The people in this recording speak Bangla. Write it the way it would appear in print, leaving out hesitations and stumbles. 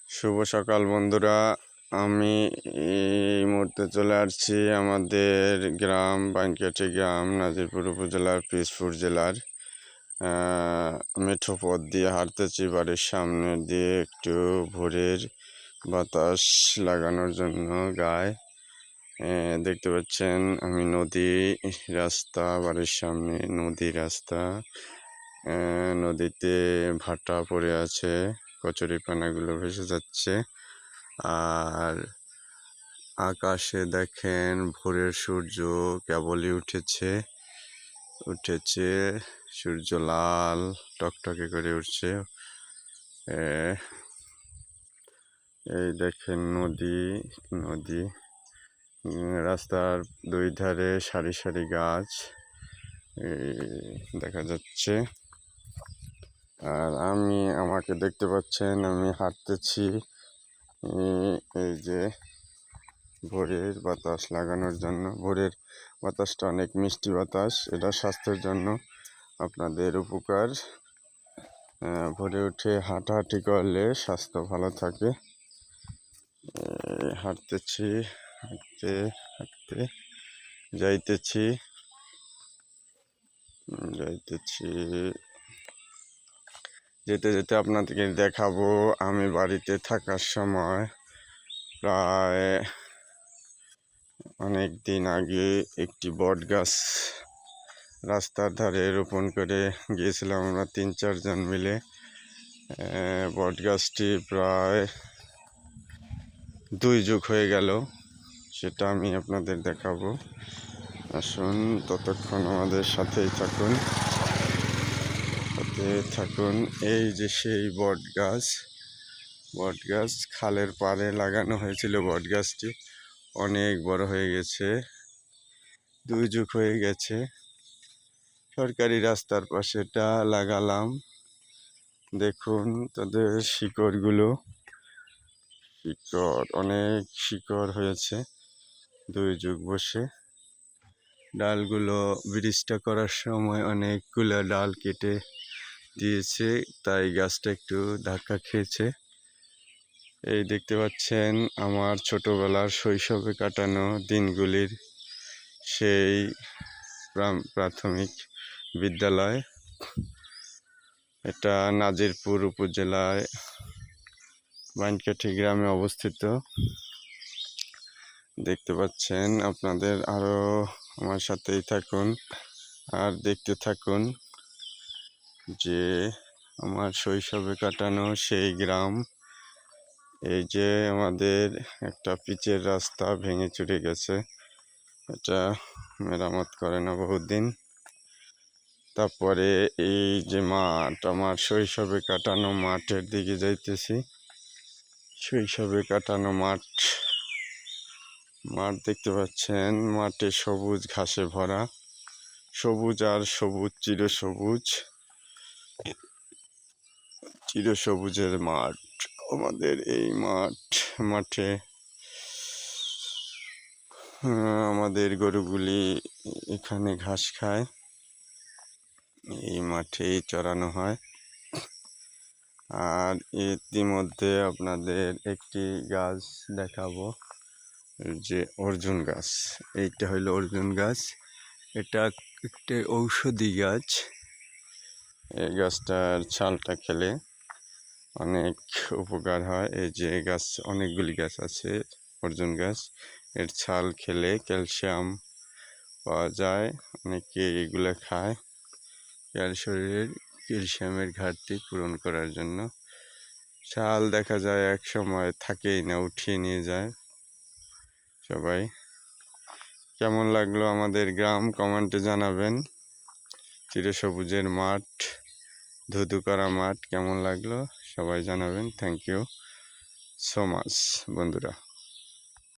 শুভ সকাল বন্ধুরা। আমি এই মুহূর্তে চলে আসছি আমাদের গ্রাম বানকাটি গ্রাম, নাজিরপুর উপজেলার পিরোজপুর জেলার মেঠো পথ দিয়ে হাঁটতেছি বাড়ির সামনে দিয়ে। একটু ভোরের বাতাস লাগানোর জন্য গায়ে দেখতে পাচ্ছেন আমি নদী রাস্তা, বাড়ির সামনে নদী রাস্তা, নদীতে ভাটা পড়ে আছে, কচুরিপানাগুলো ভেসে যাচ্ছে। আর আকাশে দেখেন ভোরের সূর্য কেবলই উঠেছে, সূর্য লাল টকটকে করে উঠছে। এই দেখেন নদী রাস্তার দুই ধারে সারি সারি গাছ দেখা যাচ্ছে। আর আমাকে দেখতে পাচ্ছেন, আমি হাঁটতেছি এই যে ভোরের বাতাস লাগানোর জন্য। ভোরের বাতাসটা অনেক মিষ্টি বাতাস, এটা স্বাস্থ্যের জন্য আপনাদের উপকার। ভোরে উঠে হাঁটাহাঁটি করলে স্বাস্থ্য ভালো থাকে। হাঁটতে যাইতেছি যেতে যেতে আপনাদেরকে দেখাবো আমি বাড়িতে থাকার সময় প্রায় অনেক দিন আগে একটি বট গাছ রাস্তার ধারে রোপণ করে গিয়েছিলাম আমরা 3-4 জন মিলে। বট গাছটি প্রায় 2 যুগ হয়ে গেল, সেটা আমি আপনাদের দেখাবো। আসুন, ততক্ষণ আমাদের সাথেই থাকুন। এই যে সেই বট গাছ খালের পাড়ে লাগানো হয়েছিল। বট গাছটি অনেক বড় হয়ে গেছে, 2 যুগ হয়ে গেছে। সরকারি রাস্তার পাশে এটা লাগালাম। দেখুন তাদের অনেক শিকড় হয়েছে 2 যুগ বসে। ডালগুলো ব্রিজটা করার সময় অনেকগুলো ডাল কেটে দিয়েছে, তাই গাছটা একটু ধাক্কা খেয়েছে। এই দেখতে পাচ্ছেন আমার ছোটবেলার শৈশবে কাটানো দিনগুলির সেই প্রাথমিক বিদ্যালয়। এটা নাজিরপুর উপজেলায় বানকাটি গ্রামে অবস্থিত। দেখতে পাচ্ছেন, আপনাদের আরও আমার সাথেই থাকুন আর দেখতে থাকুন যে আমার শৈশবে কাটানো সেই গ্রাম। এই যে আমাদের একটা পিচের রাস্তা ভেঙে চুরে গেছে, এটা মেরামত করে না বহুদিন। তারপরে এই যে মাঠ, আমার শৈশবে কাটানো মাঠের দিকে যাইতেছি। শৈশবে কাটানো মাঠ দেখতে পাচ্ছেন, মাঠে সবুজ ঘাসে ভরা, সবুজ আর সবুজ, চিরসবুজের মাঠ আমাদের এই মাঠে আমাদের গরুগুলি এখানে ঘাস খায়, এই মাঠেই চড়ানো হয়। আর ইতিমধ্যে আপনাদের একটি গাছ দেখাবো, যে অর্জুন গাছ। এইটা হইলো অর্জুন গাছ, এটা একটি ঔষধি গাছ। এই গাছটার ছালটা খেলে অনেক উপকার হয়। এই যে গাছ, অনেকগুলি গাছ আছে অর্জুন গাছ, এর ছাল খেলে ক্যালসিয়াম পাওয়া যায়। অনেকে এগুলো খায় শরীরের ক্যালসিয়ামের ঘাটতি পূরণ করার জন্য। ছাল দেখা যায় এক সময় থাকেই না, উঠিয়ে নিয়ে যায় সবাই। কেমন লাগলো আমাদের গ্রাম কমেন্টে জানাবেন। চিরসবুজের মাঠ, ধুধু করা মাঠ কেমন লাগলো সবাই জানাবেন। থ্যাংক ইউ সো মাচ বন্ধুরা।